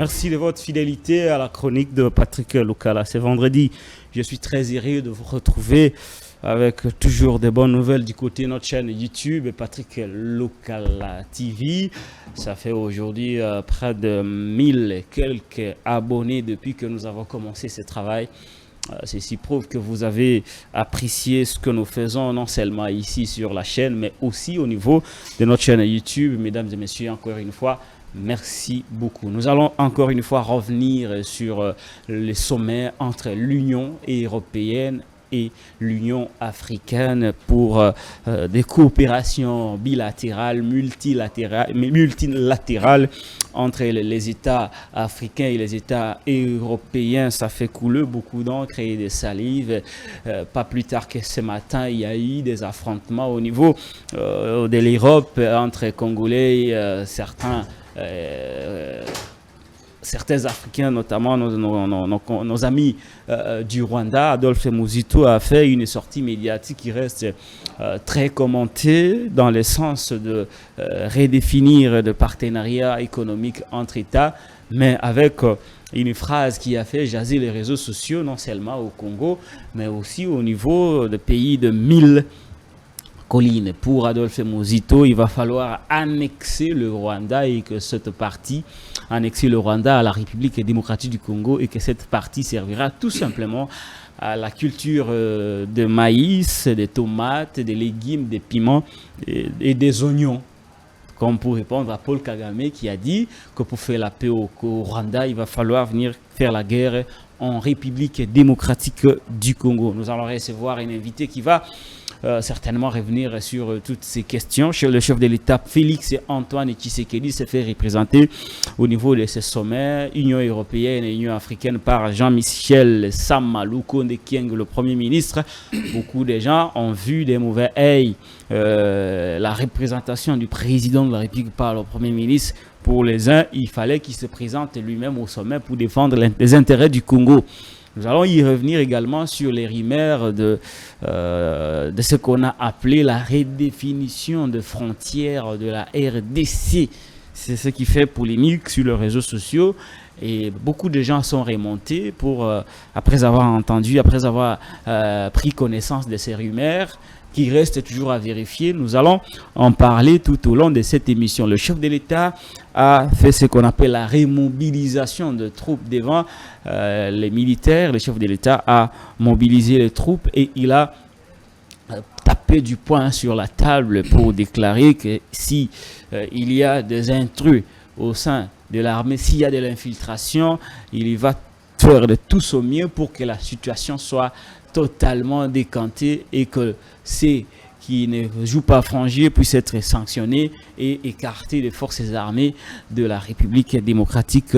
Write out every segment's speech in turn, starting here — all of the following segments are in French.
Merci de votre fidélité à la chronique de Patrick Lokala. C'est vendredi. Je suis très heureux de vous retrouver avec toujours des bonnes nouvelles du côté de notre chaîne YouTube Patrick Lokala TV. Ça fait aujourd'hui près de 1000 et quelques abonnés depuis que nous avons commencé ce travail. Ceci prouve que vous avez apprécié ce que nous faisons, non seulement ici sur la chaîne, mais aussi au niveau de notre chaîne YouTube. Mesdames et messieurs, encore une fois, merci beaucoup. Nous allons encore une fois revenir sur les sommets entre l'Union européenne et l'Union africaine pour des coopérations bilatérales, multilatérales entre les États africains et les États européens. Ça fait couler beaucoup d'encre et de salive. Pas plus tard que ce matin, il y a eu des affrontements au niveau de l'Europe entre Congolais, certains Africains, notamment nos amis du Rwanda. Adolphe Muzito a fait une sortie médiatique qui reste très commentée dans le sens de redéfinir de partenariat économique entre États, mais avec une phrase qui a fait jaser les réseaux sociaux, non seulement au Congo, mais aussi au niveau des pays de 1000 collines. Pour Adolphe Muzito, il va falloir annexer le Rwanda et que cette partie, annexer le Rwanda à la République démocratique du Congo, et que cette partie servira tout simplement à la culture de maïs, des tomates, des légumes, des piments et des oignons. Comme pour répondre à Paul Kagame qui a dit que pour faire la paix au Rwanda, il va falloir venir faire la guerre en République démocratique du Congo. Nous allons recevoir un invité qui va certainement revenir sur toutes ces questions. Le chef de l'État, Félix Antoine Tshisekedi, s'est fait représenter au niveau de ce sommet Union européenne et Union africaine par Jean-Michel Sama Lukonde Kyenge, le Premier ministre. Beaucoup de gens ont vu des mauvais œil la représentation du président de la République par le Premier ministre. Pour les uns, il fallait qu'il se présente lui-même au sommet pour défendre les intérêts du Congo. Nous allons y revenir également sur les rumeurs de ce qu'on a appelé la redéfinition de frontières de la RDC. C'est ce qui fait polémique sur les réseaux sociaux. Et beaucoup de gens sont remontés après avoir pris connaissance de ces rumeurs qui restent toujours à vérifier. Nous allons en parler tout au long de cette émission. Le chef de l'État a fait ce qu'on appelle la remobilisation de troupes devant les militaires. Le chef de l'État a mobilisé les troupes et il a tapé du poing sur la table pour déclarer que si il y a des intrus au sein de l'armée, s'il y a de l'infiltration, il va faire de tout son mieux pour que la situation soit totalement décantée et que ceux qui ne jouent pas franchi puissent être sanctionnés et écartés des forces armées de la République démocratique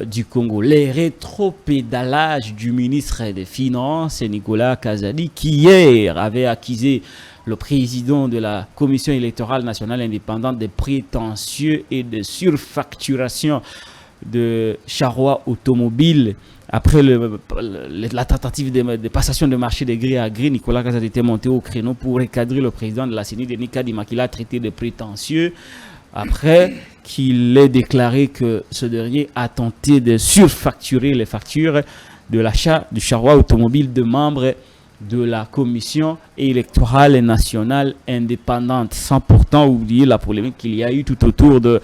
du Congo. Les rétropédalages du ministre des Finances, Nicolas Kazadi, qui hier avait accusé le président de la Commission électorale nationale indépendante de prétentieux et de surfacturation de charrois automobiles. Après la tentative de passation de marché de gré à gré, Nicolas Kazadi était monté au créneau pour recadrer le président de la CENI, Denis Kadima, qu'il a traité de prétentieux, après qu'il ait déclaré que ce dernier a tenté de surfacturer les factures de l'achat du charroi automobile de membres de la Commission électorale nationale indépendante, sans pourtant oublier la polémique qu'il y a eu tout autour de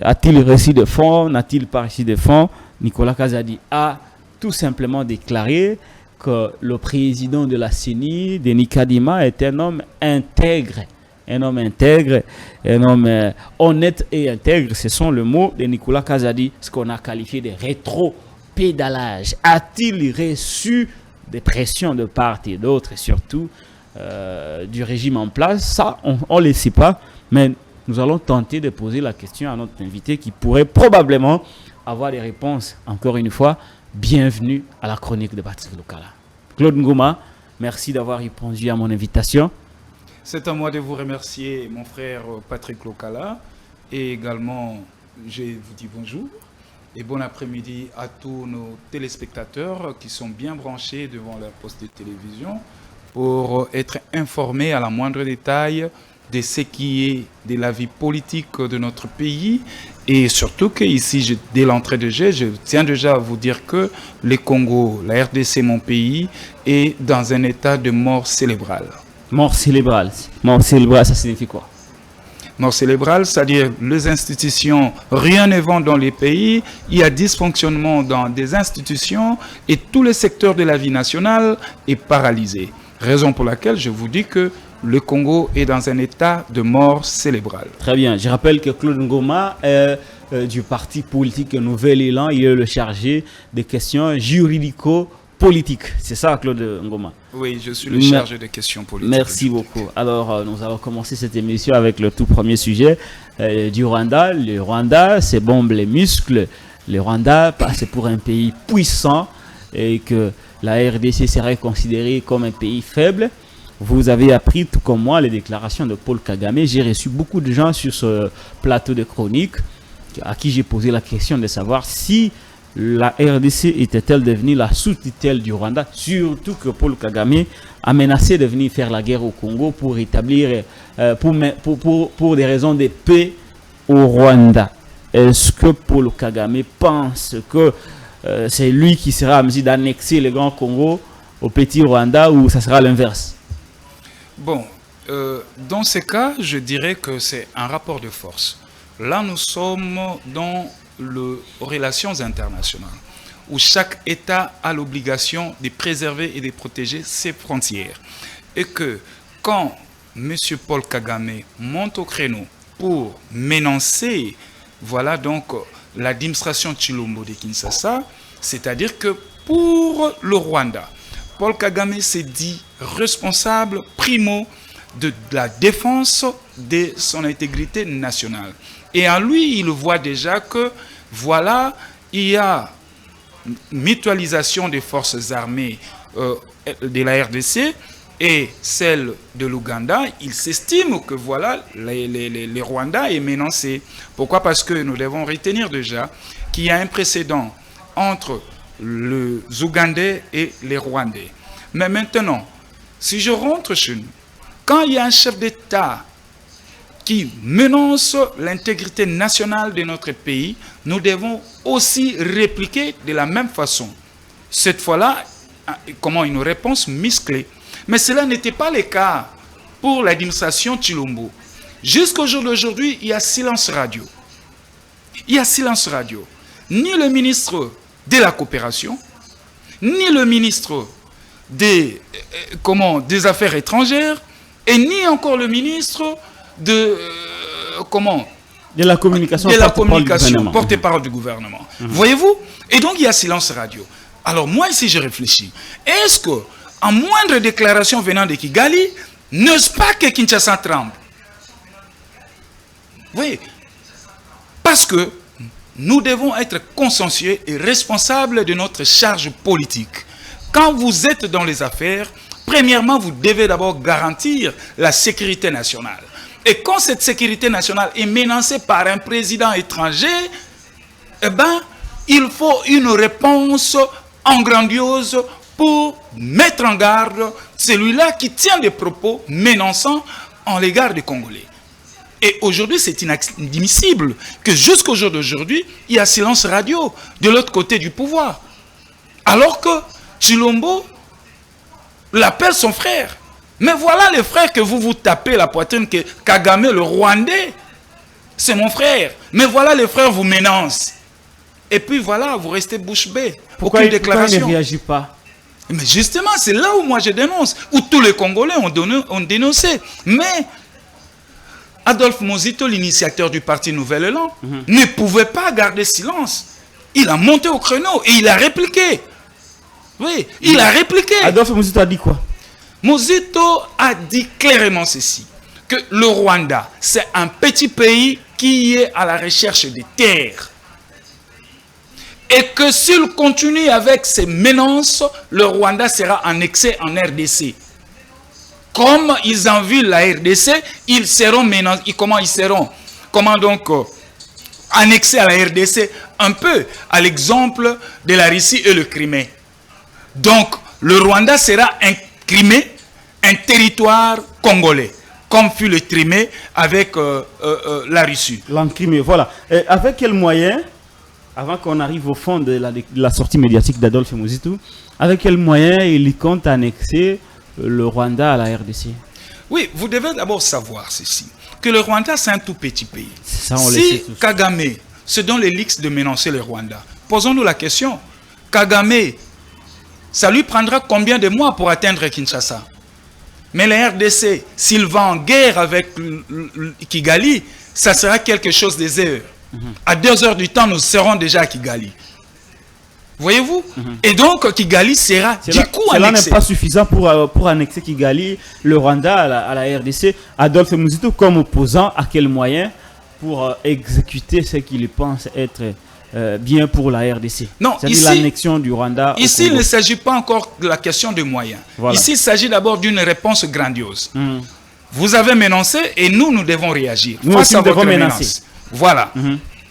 a-t-il reçu de fonds, n'a-t-il pas reçu de fonds. Nicolas Kazadi a tout simplement déclaré que le président de la CENI, Denis Kadima, est un homme intègre. Un homme intègre, un homme honnête et intègre. Ce sont les mots de Nicolas Kazadi, ce qu'on a qualifié de rétro-pédalage. A-t-il reçu des pressions de part et d'autre, et surtout du régime en place? Ça, on ne le sait pas, mais nous allons tenter de poser la question à notre invité qui pourrait probablement avoir des réponses. Encore une fois, bienvenue à la chronique de Patrick Lokala. Claude Ngoma, merci d'avoir répondu à mon invitation. C'est à moi de vous remercier, mon frère Patrick Lokala. Et également, je vous dis bonjour et bon après-midi à tous nos téléspectateurs qui sont bien branchés devant leur poste de télévision pour être informés à la moindre détail de ce qui est de la vie politique de notre pays. Et surtout qu'ici, dès l'entrée de jeu, je tiens déjà à vous dire que le Congo, la RDC, mon pays, est dans un état de mort cérébrale. Mort cérébrale. Mort cérébrale, ça signifie quoi? Mort cérébrale, c'est-à-dire les institutions, rien ne va dans les pays, il y a dysfonctionnement dans des institutions et tous les secteurs de la vie nationale est paralysé. Raison pour laquelle je vous dis que le Congo est dans un état de mort cérébrale. Très bien. Je rappelle que Claude Ngoma est du parti politique Nouvel Élan. Il est le chargé des questions juridico-politiques. C'est ça, Claude Ngoma? Oui, je suis le chargé des questions politiques. Merci beaucoup. Alors, nous allons commencer cette émission avec le tout premier sujet du Rwanda. Le Rwanda, c'est bombe les muscles. Le Rwanda, c'est pour un pays puissant et que la RDC serait considérée comme un pays faible. Vous avez appris, tout comme moi, les déclarations de Paul Kagame. J'ai reçu beaucoup de gens sur ce plateau de chronique à qui j'ai posé la question de savoir si la RDC était-elle devenue la sous-tutelle du Rwanda, surtout que Paul Kagame a menacé de venir faire la guerre au Congo pour établir, pour des raisons de paix au Rwanda. Est-ce que Paul Kagame pense que c'est lui qui sera à mesure d'annexer le Grand Congo au petit Rwanda ou ça sera l'inverse? Bon, dans ce cas, je dirais que c'est un rapport de force. Là, nous sommes dans les relations internationales, où chaque État a l'obligation de préserver et de protéger ses frontières. Et que quand M. Paul Kagame monte au créneau pour menacer, voilà donc l'administration Tshilombo de Kinshasa, c'est-à-dire que pour le Rwanda, Paul Kagame s'est dit responsable primo de la défense de son intégrité nationale. Et en lui, il voit déjà que, voilà, il y a mutualisation des forces armées de la RDC et celle de l'Ouganda. Il s'estime que, voilà, les Rwandais est menacé. Pourquoi? Parce que nous devons retenir déjà qu'il y a un précédent entre les Ougandais et les Rwandais. Mais maintenant, si je rentre chez nous, quand il y a un chef d'État qui menace l'intégrité nationale de notre pays, nous devons aussi répliquer de la même façon. Cette fois-là, comment une réponse musclée. Mais cela n'était pas le cas pour l'administration Tshilombo. Jusqu'au jour d'aujourd'hui, il y a silence radio. Il y a silence radio. Ni le ministre de la coopération, ni le ministre des Affaires étrangères, et ni encore le ministre de la communication, porte-parole du gouvernement. Voyez-vous? Et donc, il y a silence radio. Alors, moi, ici, je réfléchis. Est-ce que, en moindre déclaration venant de Kigali, n'est-ce pas que Kinshasa tremble? Oui. Parce que nous devons être consciencieux et responsables de notre charge politique. Quand vous êtes dans les affaires, premièrement, vous devez d'abord garantir la sécurité nationale. Et quand cette sécurité nationale est menacée par un président étranger, eh ben, il faut une réponse grandiose pour mettre en garde celui-là qui tient des propos menaçants en l'égard des Congolais. Et aujourd'hui, c'est inadmissible que jusqu'au jour d'aujourd'hui, il y a silence radio de l'autre côté du pouvoir. Alors que Tshilombo l'appelle son frère. Mais voilà le frère que vous tapez la poitrine, que Kagame, le Rwandais, c'est mon frère. Mais voilà le frère vous menace. Et puis voilà, vous restez bouche bée. Pourquoi il ne réagit pas? Mais justement, c'est là où moi je dénonce, où tous les Congolais ont dénoncé. Mais Adolphe Muzito, l'initiateur du parti Nouvel Élan, ne pouvait pas garder silence. Il a monté au créneau et il a répliqué. Oui, il a répliqué. Adolphe Muzito a dit quoi? Muzito a dit clairement ceci, que le Rwanda, c'est un petit pays qui est à la recherche des terres. Et que s'il continue avec ces menaces, le Rwanda sera annexé en RDC. Comme ils envient la RDC, ils seront menacés. Comment donc annexés à la RDC? Un peu à l'exemple de la Russie et le Crimée. Donc, le Rwanda sera un Crimée, un territoire congolais. comme fut le Crimée avec la Russie. L'encrimé, voilà. Et avec quels moyens, avant qu'on arrive au fond de la sortie médiatique d'Adolphe Muzitu, avec quels moyens il compte annexer le Rwanda à la RDC? Oui, vous devez d'abord savoir ceci, que le Rwanda c'est un tout petit pays. Ça, on le Si sait tous. Kagame se donne les luxe de menacer le Rwanda, posons-nous la question, Kagame, ça lui prendra combien de mois pour atteindre Kinshasa? Mais la RDC, s'il va en guerre avec Kigali, ça sera quelque chose des heures. À 2 heures du temps, nous serons déjà à Kigali. Voyez-vous? Et donc, Kigali sera du coup cela annexé. n'est pas suffisant pour annexer Kigali, le Rwanda à la RDC. Adolphe Muzitu, comme opposant, à quel moyen pour exécuter ce qu'il pense être bien pour la RDC? Non, c'est-à-dire ici- l'annexion du Rwanda. Ici, il ne s'agit pas encore de la question de moyens. Voilà. Ici, il s'agit d'abord d'une réponse grandiose. Mhm. Vous avez menacé et nous devons réagir Nous face aussi, à nous votre devons menace. menacer. Voilà.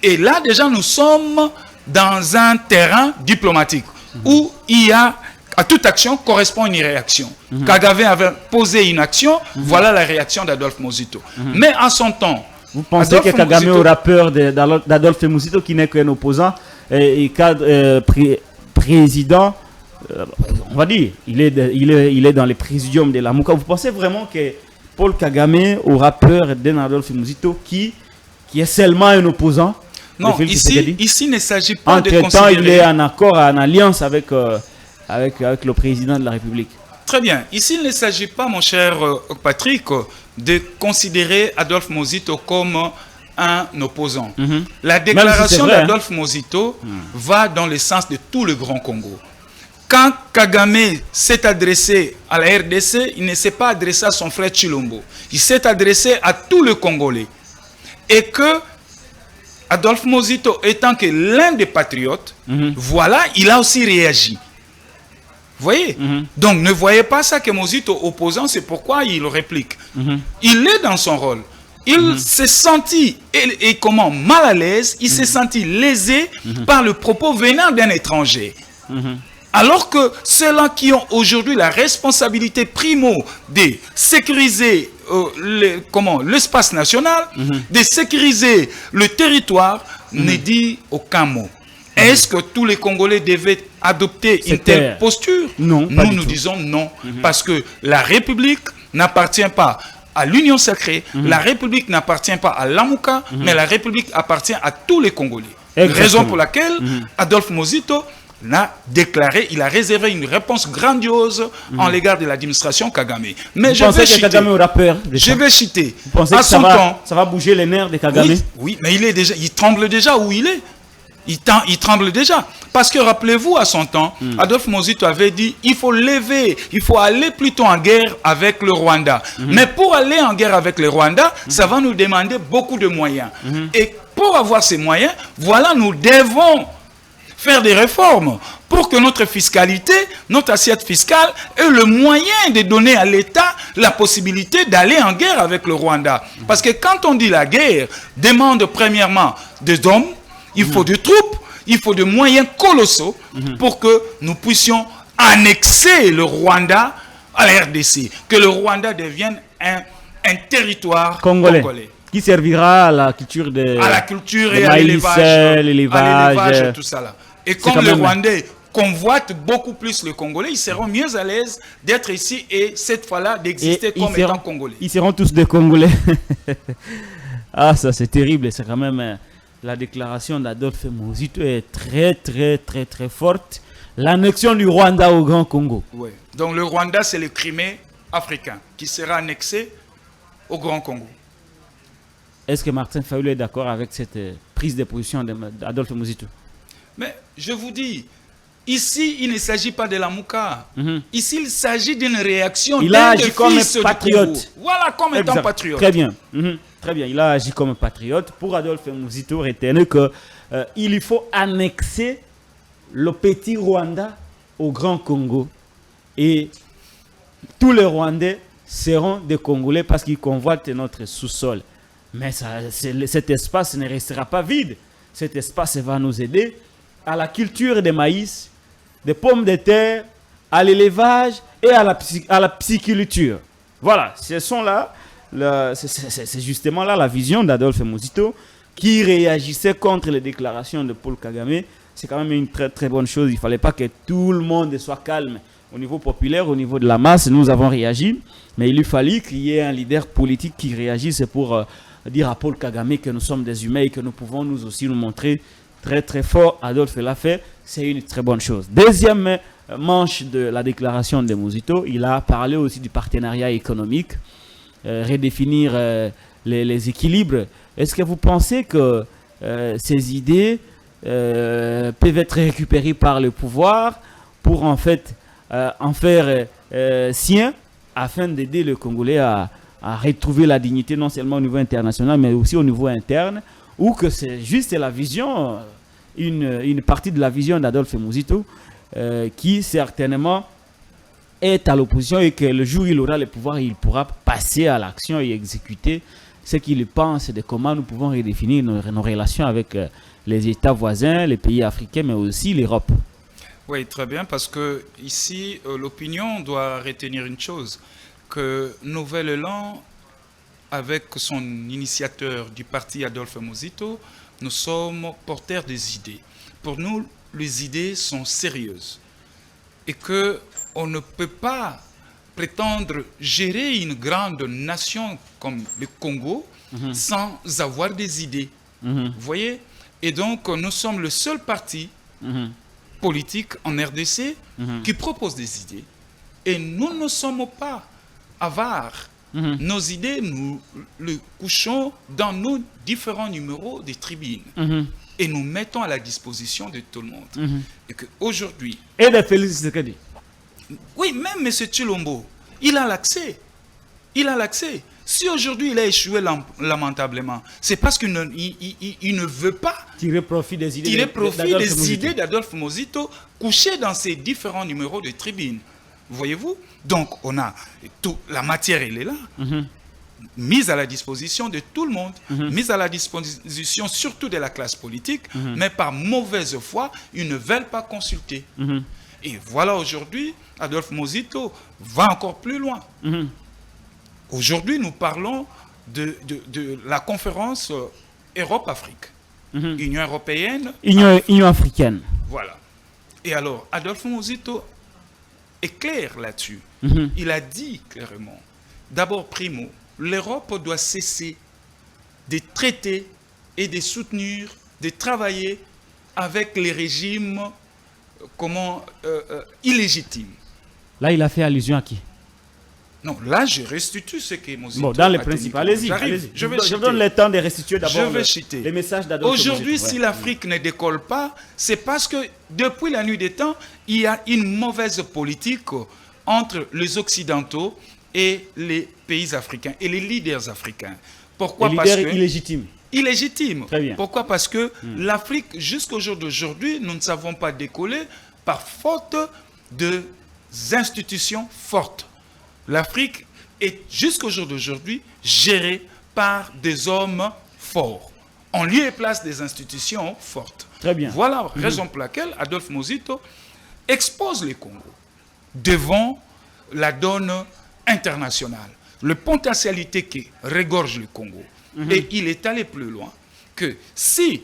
Et là, déjà, nous sommes dans un terrain diplomatique où il y a, à toute action correspond une réaction. Kagame avait posé une action, voilà la réaction d'Adolphe Muzitu. Mais à son temps, Vous pensez Adolphe que Kagame Muzitu- aura peur d'Adolphe Muzitu, qui n'est qu'un opposant et cadre président, on va dire, il est dans les présidiums de la Mouka. Vous pensez vraiment que Paul Kagame aura peur d'un Adolphe Muzitu qui est seulement un opposant? non, de Félix Tshisekedi? ici, il ne s'agit pas de Entre-temps, il considérer... est en accord, en alliance avec le président de la République. Très bien. Ici, il ne s'agit pas, mon cher Patrick, de considérer Adolphe Muzitu comme un opposant. La déclaration c'est vrai, d'Adolphe Muzitu va dans le sens de tout le Grand Congo. Quand Kagame s'est adressé à la RDC, il ne s'est pas adressé à son frère Chilombo. Il s'est adressé à tout le Congolais. Et que Adolphe Muzitu étant que l'un des patriotes, voilà, il a aussi réagi. Vous voyez? Donc ne voyez pas ça que Muzitu opposant, c'est pourquoi il réplique. Il est dans son rôle. Il s'est senti et comment mal à l'aise, il s'est senti lésé par le propos venant d'un étranger. Alors que ceux-là qui ont aujourd'hui la responsabilité primo de sécuriser l'espace national, de sécuriser le territoire, ne dit aucun mot. Est-ce que tous les Congolais devaient adopter une telle posture? Non, pas du nous tout. disons non. Parce que la République n'appartient pas à l'Union sacrée, la République n'appartient pas à l'Amouka, mais la République appartient à tous les Congolais. Exactement. Raison pour laquelle Adolphe Muzitu l'a déclaré, il a réservé une réponse grandiose en l'égard de l'administration Kagame. Mais Vous je pensez vais que citer. Kagame aura peur de Je ça? vais citer. Vous pensez À que son temps, ça va bouger les nerfs de Kagame? oui, oui, mais il tremble déjà où il est. Il tremble déjà. Parce que rappelez-vous, à son temps, Adolphe Muzitu avait dit il faut aller plutôt en guerre avec le Rwanda. Mais pour aller en guerre avec le Rwanda, ça va nous demander beaucoup de moyens. Et pour avoir ces moyens, voilà, nous devons faire des réformes pour que notre fiscalité, notre assiette fiscale ait le moyen de donner à l'État la possibilité d'aller en guerre avec le Rwanda. Parce que quand on dit la guerre, demande premièrement des hommes, il faut des troupes, il faut des moyens colossaux pour que nous puissions annexer le Rwanda à la RDC. Que le Rwanda devienne un territoire congolais. Qui servira à la culture à la culture et le à maïs, l'élevage, l'élevage, tout ça là. Et comme les Rwandais convoitent beaucoup plus le Congolais, ils seront mieux à l'aise d'être ici et cette fois-là d'exister comme étant Congolais. Ils seront tous des Congolais. Ah, ça c'est terrible. C'est quand même la déclaration d'Adolphe Muzitu est très très très très forte. L'annexion du Rwanda au Grand Congo. Oui. Donc le Rwanda, c'est le Crimée africain qui sera annexé au Grand Congo. Est-ce que Martin Fayulu est d'accord avec cette prise de position d'Adolphe Muzitu? Mais je vous dis, ici, il ne s'agit pas de la Mouka. Ici, il s'agit d'une réaction Il a agi comme un patriote. Voilà, comme étant patriote. Très bien. Très bien. Il a agi comme un patriote. Pour Adolphe Muzitu, retenez que il faut annexer le petit Rwanda au Grand Congo. Et tous les Rwandais seront des Congolais parce qu'ils convoitent notre sous-sol. Mais cet espace ne restera pas vide. Cet espace va nous aider à la culture des maïs, des pommes de terre, à l'élevage et à la pisciculture. Voilà, ce sont là c'est justement là la vision d'Adolphe Muzito qui réagissait contre les déclarations de Paul Kagame. C'est quand même une très très bonne chose. Il ne fallait pas que tout le monde soit calme. Au niveau populaire, au niveau de la masse, nous avons réagi. Mais il lui fallait qu'il y ait un leader politique qui réagisse pour dire à Paul Kagame que nous sommes des humains et que nous pouvons nous aussi nous montrer très très forts. Adolphe l'a fait. C'est une très bonne chose. Deuxième manche de la déclaration de Muzito, il a parlé aussi du partenariat économique, redéfinir les équilibres. Est-ce que vous pensez que ces idées peuvent être récupérées par le pouvoir pour en fait en faire sien afin d'aider le Congolais à retrouver la dignité non seulement au niveau international mais aussi au niveau interne, ou que c'est juste la vision, une partie de la vision d'Adolphe Muzito qui certainement est à l'opposition et que le jour où il aura le pouvoir, il pourra passer à l'action et exécuter ce qu'il pense de comment nous pouvons redéfinir nos relations avec les États voisins, les pays africains, mais aussi l'Europe. Oui, très bien, parce que ici, l'opinion doit retenir une chose, que Nouvel Élan, avec son initiateur du parti Adolphe Muzito, nous sommes porteurs des idées. Pour nous, les idées sont sérieuses et qu'on ne peut pas prétendre gérer une grande nation comme le Congo sans avoir des idées. Vous voyez? Et donc, nous sommes le seul parti politique en RDC qui propose des idées. Et nous ne sommes pas avares. Nos idées, nous les couchons dans nos différents numéros des tribunes. Et nous mettons à la disposition de tout le monde. Et qu'aujourd'hui... Et de Félix Tshisekedi. Oui, même M. Tshilombo, il a l'accès. Il a l'accès. Si aujourd'hui il a échoué lamentablement, c'est parce qu'il ne veut pas tirer profit des idées d'Adolphe Muzito couchées dans ces différents numéros de tribune. Voyez-vous? Donc, on a tout, la matière, elle est là, mise à la disposition de tout le monde, mise à la disposition surtout de la classe politique, mais par mauvaise foi, ils ne veulent pas consulter. Et voilà, aujourd'hui, Adolphe Muzito va encore plus loin. Aujourd'hui, nous parlons de la conférence Europe-Afrique, Union européenne, Union africaine. Voilà. Et alors, Adolphe Muzito est clair là-dessus. Il a dit clairement, d'abord, primo, l'Europe doit cesser de traiter et de soutenir, de travailler avec les régimes illégitimes. Là, il a fait allusion à qui? Non, là, je restitue ce que Muzito bon, dans les principes, allez-y. Je donne le temps de restituer d'abord les messages d'Adolphe Muzito. Aujourd'hui, si l'Afrique ne décolle pas, c'est parce que depuis la nuit des temps, il y a une mauvaise politique entre les Occidentaux et les pays africains et les leaders africains. Pourquoi? Les leaders illégitimes. Illégitimes. Très bien. Pourquoi? Parce que l'Afrique, jusqu'au jour d'aujourd'hui, nous ne savons pas décoller par faute de institutions fortes. L'Afrique est jusqu'au jour d'aujourd'hui gérée par des hommes forts. En lieu et place des institutions fortes. Très bien. Voilà la raison pour laquelle Adolphe Muzito expose le Congo devant la donne internationale. La potentialité qui regorge le Congo. Et il est allé plus loin que si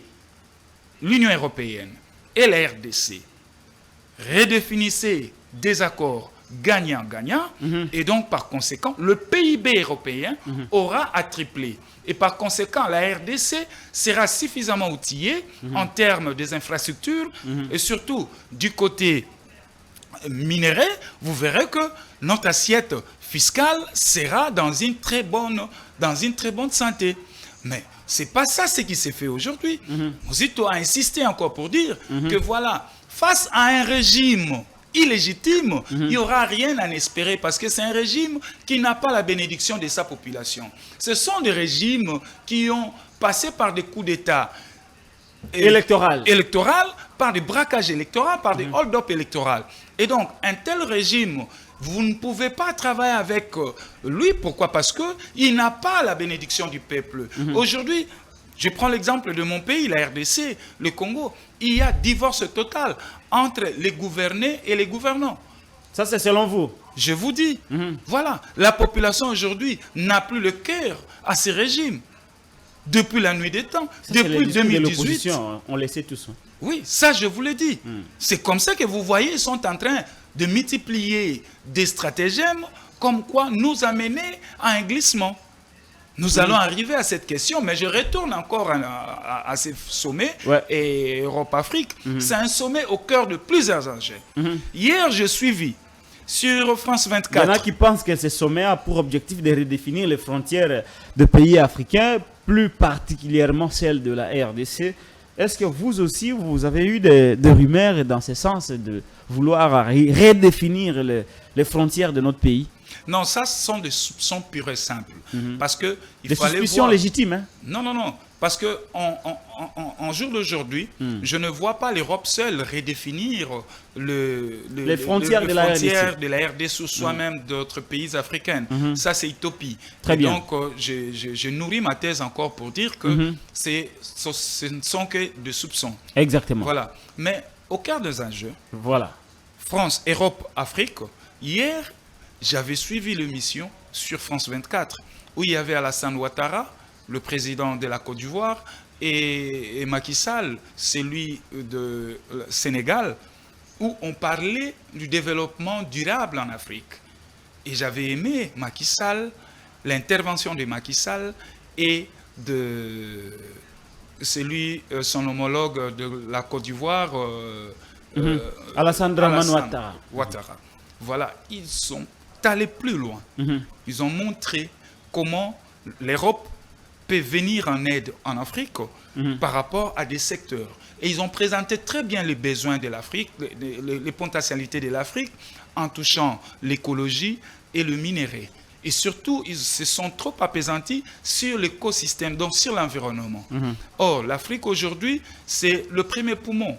l'Union européenne et la RDC redéfinissaient des accords gagnant-gagnant, et donc par conséquent, le PIB européen aura à tripler. Et par conséquent, la RDC sera suffisamment outillée en termes des infrastructures, et surtout du côté minerai, vous verrez que notre assiette fiscale sera dans une très bonne santé. Mais ce n'est pas ça ce qui s'est fait aujourd'hui. Muzito a insisté encore pour dire que voilà, face à un régime illégitime, il n'y aura rien à espérer parce que c'est un régime qui n'a pas la bénédiction de sa population. Ce sont des régimes qui ont passé par des coups d'État électoral, par des braquages électoraux, par des hold-up électoraux. Et donc, un tel régime, vous ne pouvez pas travailler avec lui. Pourquoi? Parce qu'il n'a pas la bénédiction du peuple. Aujourd'hui, je prends l'exemple de mon pays, la RDC, le Congo. Il y a divorce total entre les gouvernés et les gouvernants. Ça, c'est selon vous. Je vous dis, voilà, la population aujourd'hui n'a plus le cœur à ces régimes. Depuis la nuit des temps, Ça, depuis de 2018. hein. On le sait tous. Hein. Oui, ça je vous l'ai dit. C'est comme ça que vous voyez, ils sont en train de multiplier des stratagèmes comme quoi nous amener à un glissement. Nous allons arriver à cette question, mais je retourne encore à ces sommets et Europe-Afrique. C'est un sommet au cœur de plusieurs enjeux. Hier, j'ai suivi sur France 24. Il y en a qui pensent que ce sommet a pour objectif de redéfinir les frontières de pays africains, plus particulièrement celles de la RDC. Est-ce que vous aussi, vous avez eu des rumeurs dans ce sens de vouloir redéfinir les frontières de notre pays? Non, ça, ce sont des soupçons purs et simples. Parce que des suspicions légitimes. Hein? Non, non, non. Parce que en jour d'aujourd'hui, je ne vois pas l'Europe seule redéfinir les frontières de la RDC ou soit-même d'autres pays africains. Ça, c'est utopie. Très bien. Donc, je nourris ma thèse encore pour dire que ce ne sont que des soupçons. Exactement. Voilà. Mais au cœur des enjeux, voilà. France, Europe, Afrique, hier, j'avais suivi l'émission sur France 24 où il y avait Alassane Ouattara, le président de la Côte d'Ivoire, et Macky Sall, celui de Sénégal, où on parlait du développement durable en Afrique. Et j'avais aimé Macky Sall, l'intervention de Macky Sall et de son homologue de la Côte d'Ivoire, Alassane Ouattara. Voilà, ils sont allés plus loin. Ils ont montré comment l'Europe peut venir en aide en Afrique par rapport à des secteurs. Et ils ont présenté très bien les besoins de l'Afrique, les potentialités de l'Afrique en touchant l'écologie et le minerai. Et surtout, ils se sont trop appesantis sur l'écosystème, donc sur l'environnement. Or, l'Afrique aujourd'hui, c'est le premier poumon.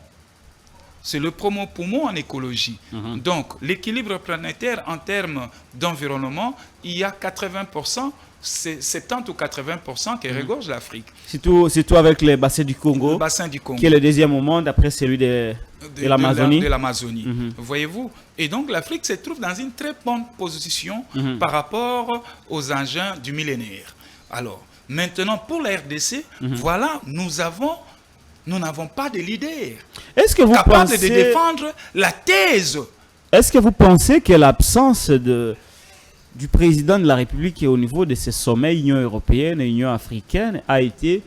C'est le premier poumon en écologie. Donc, l'équilibre planétaire en termes d'environnement, il y a 80%, c'est 70 ou 80% qui regorge l'Afrique. Surtout avec le bassin du Congo, qui est le deuxième au monde après celui de l'Amazonie. De l'Amazonie, voyez-vous. Et donc, l'Afrique se trouve dans une très bonne position par rapport aux engins du millénaire. Alors, maintenant, pour la RDC, voilà, nous n'avons pas de leader capable de défendre la thèse. Est-ce que vous pensez que l'absence du président de la République au niveau de ces sommets Union européenne et Union africaine a été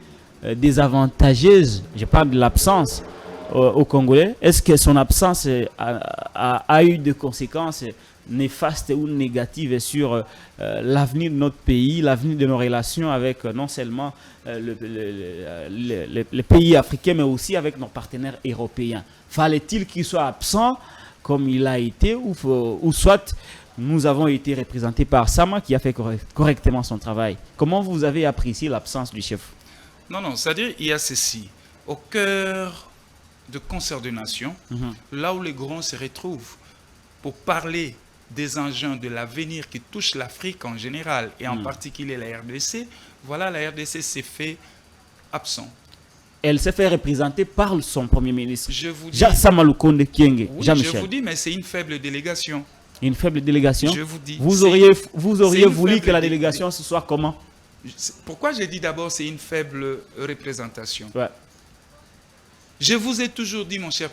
désavantageuse? Je parle de l'absence au Congolais. Est-ce que son absence a eu des conséquences néfastes ou négatives sur l'avenir de notre pays, l'avenir de nos relations avec non seulement les pays africains, mais aussi avec nos partenaires européens? Fallait-il qu'il soit absent comme il a été, ou soit nous avons été représentés par Sama qui a fait correctement son travail? Comment vous avez apprécié l'absence du chef? Non, non, c'est-à-dire il y a ceci. Au cœur de concert de nations, là où les grands se retrouvent pour parler des enjeux de l'avenir qui touchent l'Afrique en général et en particulier la RDC, voilà, la RDC s'est fait absent. Elle s'est fait représenter par son premier ministre, je vous dis, Sama-Lukonde Kyenge, oui, Jean-Michel. Je vous dis, mais c'est une faible délégation. Une faible délégation? Je vous dis. Vous auriez voulu que la délégation ce soit comment? Pourquoi j'ai dit d'abord c'est une faible représentation? Ouais. Je vous ai toujours dit, mon cher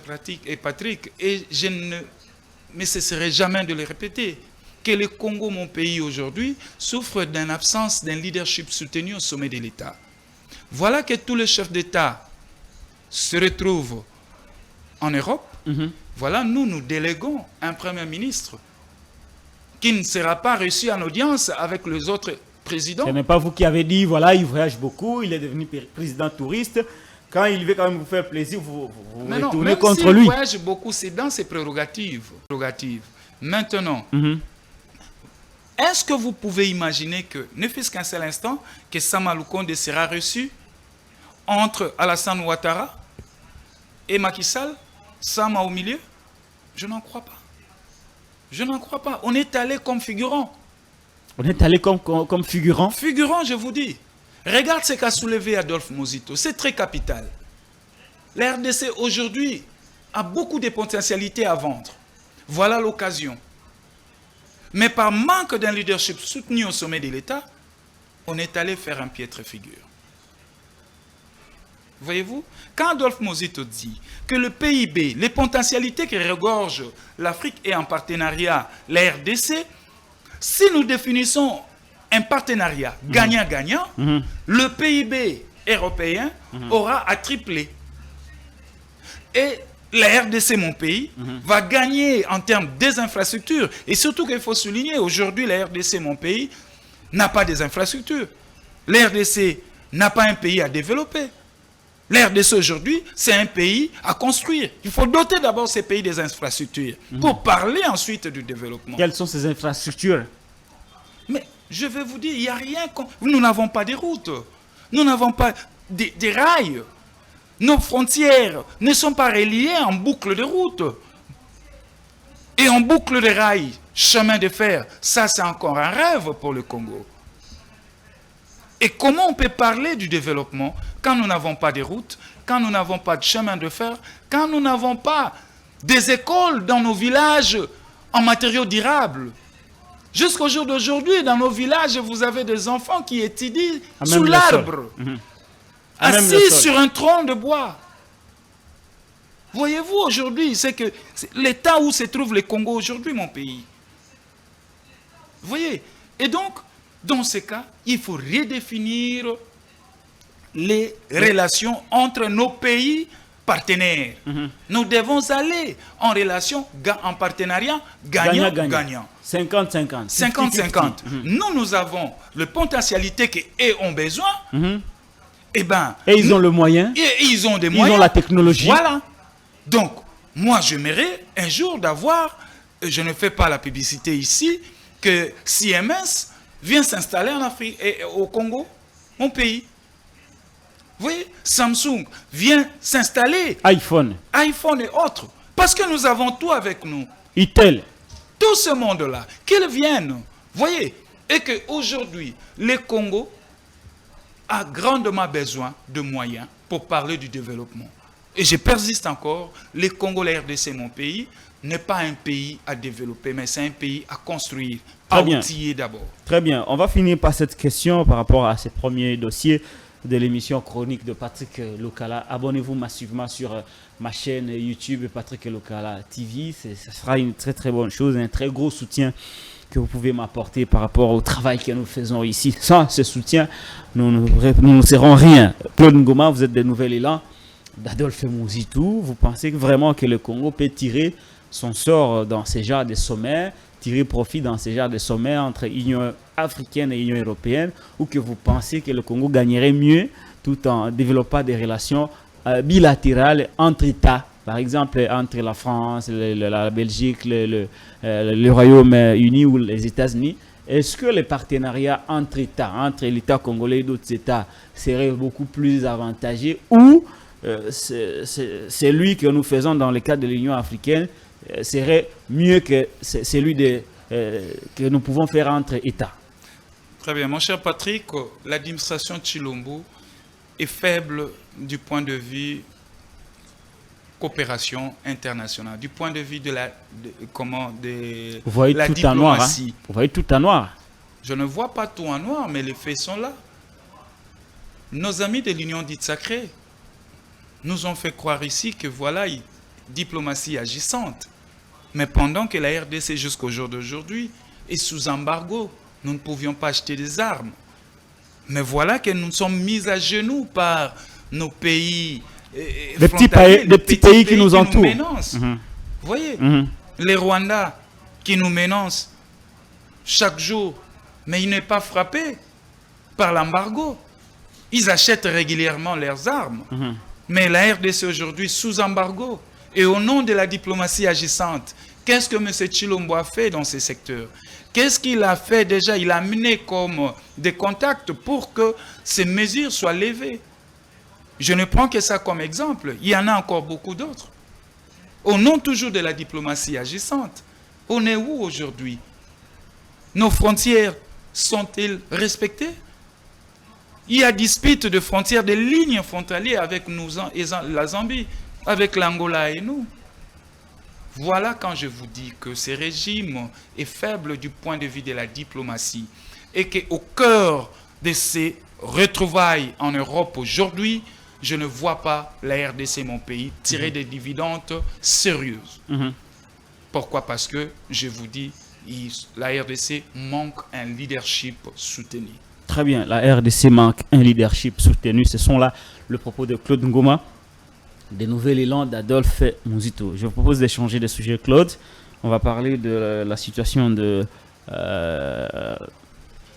Patrick, et je ne me cesserai jamais de le répéter, que le Congo, mon pays aujourd'hui, souffre d'une absence d'un leadership soutenu au sommet de l'État. Voilà que tous les chefs d'État se retrouvent en Europe. Voilà, nous déléguons un Premier ministre qui ne sera pas reçu en audience avec les autres présidents. Ce n'est pas vous qui avez dit, voilà, il voyage beaucoup, il est devenu président touriste. Quand il veut quand même vous faire plaisir, vous retournez contre lui. Il voyage beaucoup, c'est dans ses prérogatives. Maintenant, est-ce que vous pouvez imaginer que, ne fût-ce qu'un seul instant, que Sama-Lukonde sera reçu entre Alassane Ouattara et Macky Sall, Sama au milieu? Je n'en crois pas. Je n'en crois pas. On est allé comme figurant. On est allé comme figurant? Figurant, je vous dis. Regarde ce qu'a soulevé Adolphe Mozito. C'est très capital. La RDC aujourd'hui a beaucoup de potentialités à vendre. Voilà l'occasion Mais par manque d'un leadership soutenu au sommet de l'État, on est allé faire un piètre figure. Voyez-vous, quand Adolphe Mozito dit que le PIB, les potentialités qui regorgent l'Afrique et en partenariat la RDC, si nous définissons un partenariat gagnant-gagnant, le PIB européen aura à tripler. Et la RDC, mon pays, va gagner en termes des infrastructures. Et surtout qu'il faut souligner, aujourd'hui, la RDC, mon pays, n'a pas des infrastructures. La RDC n'a pas un pays à développer. La RDC aujourd'hui, c'est un pays à construire. Il faut doter d'abord ces pays des infrastructures pour parler ensuite du développement. Quelles sont ces infrastructures? Mais je vais vous dire, il n'y a rien. Nous n'avons pas des routes. Nous n'avons pas des rails. Nos frontières ne sont pas reliées en boucle de route. Et en boucle de rails, chemin de fer, ça c'est encore un rêve pour le Congo. Et comment on peut parler du développement quand nous n'avons pas de routes, quand nous n'avons pas de chemin de fer, quand nous n'avons pas des écoles dans nos villages en matériaux durables? Jusqu'au jour d'aujourd'hui, dans nos villages, vous avez des enfants qui étudient sous l'arbre, assis sur un tronc de bois. Voyez-vous, aujourd'hui, c'est que l'état où se trouve le Congo aujourd'hui, mon pays. Vous voyez? Et donc, dans ce cas, il faut redéfinir les relations entre nos pays partenaires. Nous devons aller en relation, en partenariat gagnant-gagnant. 50-50. 50-50. Nous avons la potentialité qu'eux ont besoin. Et ils ont le moyen. Et ils ont des moyens. Ils ont la technologie. Voilà. Donc, moi, j'aimerais un jour d'avoir, je ne fais pas la publicité ici, que Siemens vient s'installer en Afrique et au Congo, mon pays. Vous voyez, Samsung vient s'installer. iPhone et autres. Parce que nous avons tout avec nous. Itel. Tout ce monde-là, qu'ils viennent. Vous voyez, et qu'aujourd'hui, le Congo a grandement besoin de moyens pour parler du développement. Et je persiste encore, le Congo, la RDC, mon pays, n'est pas un pays à développer, mais c'est un pays à construire, à outiller d'abord. Très bien. On va finir par cette question par rapport à ces premiers dossiers de l'émission chronique de Patrick Lokala. Abonnez-vous massivement sur ma chaîne YouTube Patrick Lokala TV. Ce sera une très très bonne chose, un très gros soutien que vous pouvez m'apporter par rapport au travail que nous faisons ici. Sans ce soutien, nous ne serons rien. Claude Ngoma, vous êtes de Nouvel Élan, d'Adolphe Mouzitou. Vous pensez vraiment que le Congo peut tirer son sort dans ces genres de sommets, tirer profit dans ces genres de sommets entre Union africaine et Union européenne, ou que vous pensez que le Congo gagnerait mieux tout en développant des relations bilatérales entre États, par exemple entre la France, la Belgique, le Royaume-Uni ou les États-Unis? Est-ce que les partenariats entre États, entre l'État congolais et d'autres États, seraient beaucoup plus avantageux, ou celui que nous faisons dans le cadre de l'Union africaine serait mieux que celui que nous pouvons faire entre États? Très bien. Mon cher Patrick, l'administration Tshilombo est faible du point de vue coopération internationale, du point de vue de la diplomatie. Vous voyez tout en noir. Je ne vois pas tout en noir, mais les faits sont là. Nos amis de l'Union dite sacrée nous ont fait croire ici que voilà, diplomatie agissante. Mais pendant que la RDC jusqu'au jour d'aujourd'hui est sous embargo, nous ne pouvions pas acheter des armes. Mais voilà que nous sommes mis à genoux par nos pays, des petits pays qui nous entourent. Vous voyez, les Rwandais qui nous menacent chaque jour, mais ils n'est pas frappé par l'embargo. Ils achètent régulièrement leurs armes. Mais la RDC aujourd'hui sous embargo. Et au nom de la diplomatie agissante, qu'est-ce que M. Tshilombo a fait dans ces secteurs? Qu'est-ce qu'il a fait déjà? Il a amené comme des contacts pour que ces mesures soient levées. Je ne prends que ça comme exemple. Il y en a encore beaucoup d'autres. Au nom toujours de la diplomatie agissante. On est où aujourd'hui? Nos frontières sont-elles respectées? Il y a dispute de frontières, des lignes frontalières avec nous et la Zambie, avec l'Angola et nous. Voilà quand je vous dis que ce régime est faible du point de vue de la diplomatie et qu'au cœur de ces retrouvailles en Europe aujourd'hui, je ne vois pas la RDC, mon pays, tirer des dividendes sérieuses. Pourquoi? Parce que, je vous dis, la RDC manque un leadership soutenu. Très bien, la RDC manque un leadership soutenu. Ce sont là le propos de Claude Ngoma, des nouvel élan d'Adolphe Muzito. Je vous propose d'échanger de sujets, Claude. On va parler de la situation de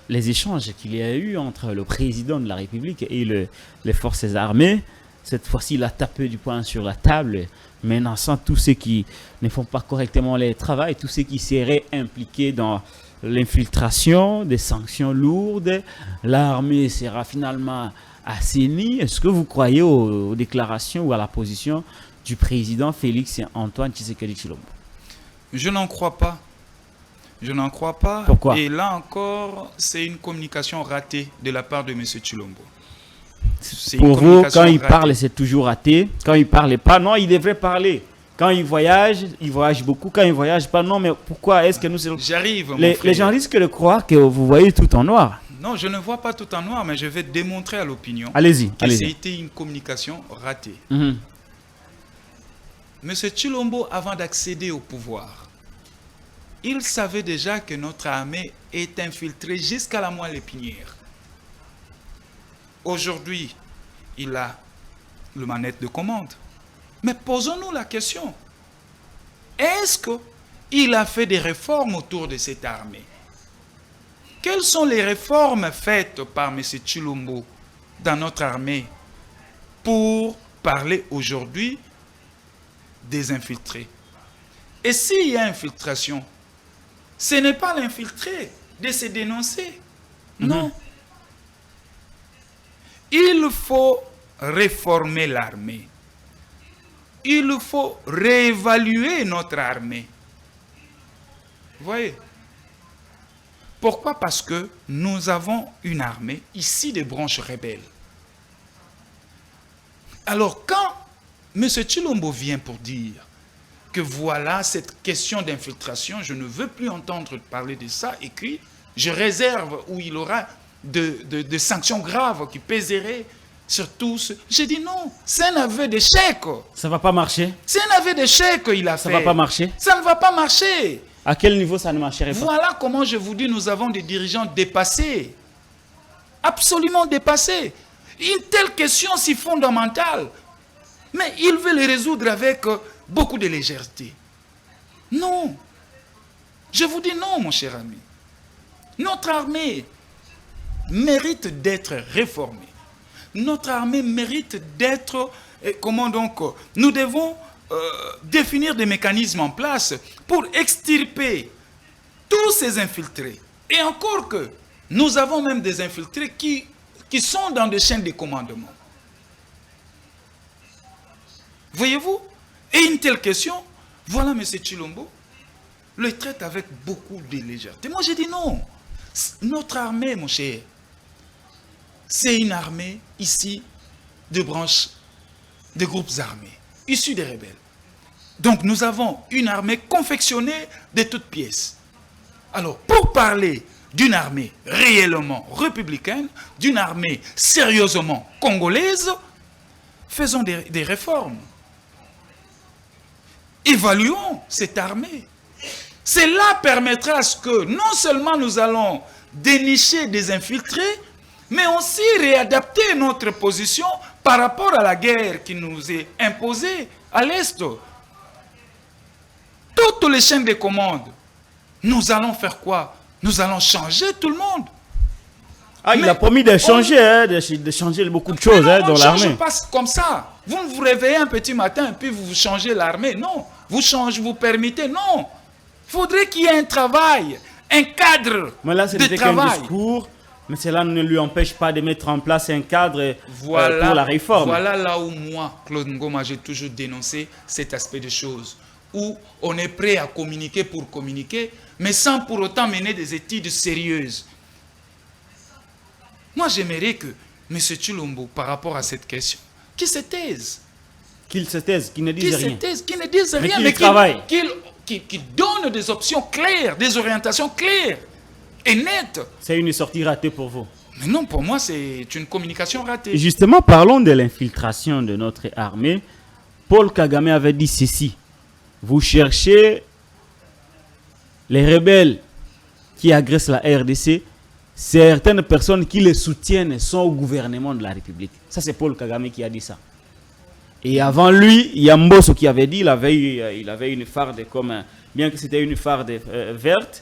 les échanges qu'il y a eu entre le président de la République et les forces armées. Cette fois-ci, il a tapé du poing sur la table, menaçant tous ceux qui ne font pas correctement leur travail, tous ceux qui seraient impliqués dans l'infiltration, des sanctions lourdes. L'armée sera finalement assainie. Est-ce que vous croyez aux déclarations ou à la position du président Félix Antoine Tshisekedi Tshilombo? Je n'en crois pas. Je n'en crois pas. Pourquoi? Et là encore, c'est une communication ratée de la part de M. Tshilombo. Pour vous, quand il parle, c'est toujours raté. Quand il ne parle pas, non, il devrait parler. Quand il voyage beaucoup. Quand il ne voyage pas, non, mais pourquoi est-ce que nous... J'arrive, les gens risquent de croire que vous voyez tout en noir. Non, je ne vois pas tout en noir, mais je vais démontrer à l'opinion que c'était une communication ratée. Monsieur Tshilombo, avant d'accéder au pouvoir, il savait déjà que notre armée est infiltrée jusqu'à la moelle épinière. Aujourd'hui, il a le manette de commande. Mais posons-nous la question. Est-ce qu'il a fait des réformes autour de cette armée? Quelles sont les réformes faites par M. Tshilombo dans notre armée pour parler aujourd'hui des infiltrés? Et s'il y a infiltration, ce n'est pas l'infiltré de se dénoncer. Non. Il faut réformer l'armée. Il faut réévaluer notre armée. Vous voyez? Pourquoi? Parce que nous avons une armée ici des branches rebelles. Alors quand M. Tshilombo vient pour dire que voilà cette question d'infiltration, je ne veux plus entendre parler de ça et que je réserve où il aura de sanctions graves qui pèseraient sur tous. J'ai dit non, c'est un aveu d'échec. Ça ne va pas marcher. C'est un aveu d'échec qu'il a fait. Ça ne va pas marcher. Ça ne va pas marcher. À quel niveau ça ne marcherait pas? Voilà comment je vous dis, nous avons des dirigeants dépassés. Absolument dépassés. Une telle question si fondamentale. Mais ils veulent les résoudre avec beaucoup de légèreté. Non. Je vous dis non, mon cher ami. Notre armée mérite d'être réformée. Notre armée mérite d'être... Comment donc? Nous devons définir des mécanismes en place pour extirper tous ces infiltrés. Et encore que nous avons même des infiltrés qui sont dans des chaînes de commandement. Voyez-vous? Et une telle question, voilà M. Tshilombo le traite avec beaucoup de légèreté. Moi, j'ai dit non. Notre armée, mon cher, c'est une armée ici de branches, de groupes armés, issus des rebelles. Donc, nous avons une armée confectionnée de toutes pièces. Alors, pour parler d'une armée réellement républicaine, d'une armée sérieusement congolaise, faisons des réformes. Évaluons cette armée. Cela permettra à ce que non seulement nous allons dénicher des infiltrés, mais aussi réadapter notre position par rapport à la guerre qui nous est imposée à l'Est. Toutes les chaînes de commande, nous allons faire quoi? Nous allons changer tout le monde. Ah, il a promis de changer, de changer beaucoup de choses dans l'armée. Ça ne passe comme ça. Vous vous réveillez un petit matin et puis vous changez l'armée. Non. Vous changez, vous permettez. Non. Il faudrait qu'il y ait un travail, un cadre mais là, de travail. Un discours, mais cela ne lui empêche pas de mettre en place un cadre pour la réforme. Voilà là où moi, Claude Ngoma, j'ai toujours dénoncé cet aspect de choses. Où on est prêt à communiquer pour communiquer, mais sans pour autant mener des études sérieuses. Moi, j'aimerais que M. Tshilombo, par rapport à cette question, qu'il se taise. Qu'ils se taisent, qu'ils ne disent rien. Qui ne disent rien, mais qui donnent des options claires, des orientations claires et nettes. C'est une sortie ratée pour vous. Mais non, pour moi, c'est une communication ratée. Et justement, parlons de l'infiltration de notre armée. Paul Kagame avait dit ceci. Vous cherchez les rebelles qui agressent la RDC. Certaines personnes qui les soutiennent sont au gouvernement de la République. Ça, c'est Paul Kagame qui a dit ça. Et avant lui, il y a Mbosso qui avait dit, il avait une farde comme, bien que c'était une farde verte,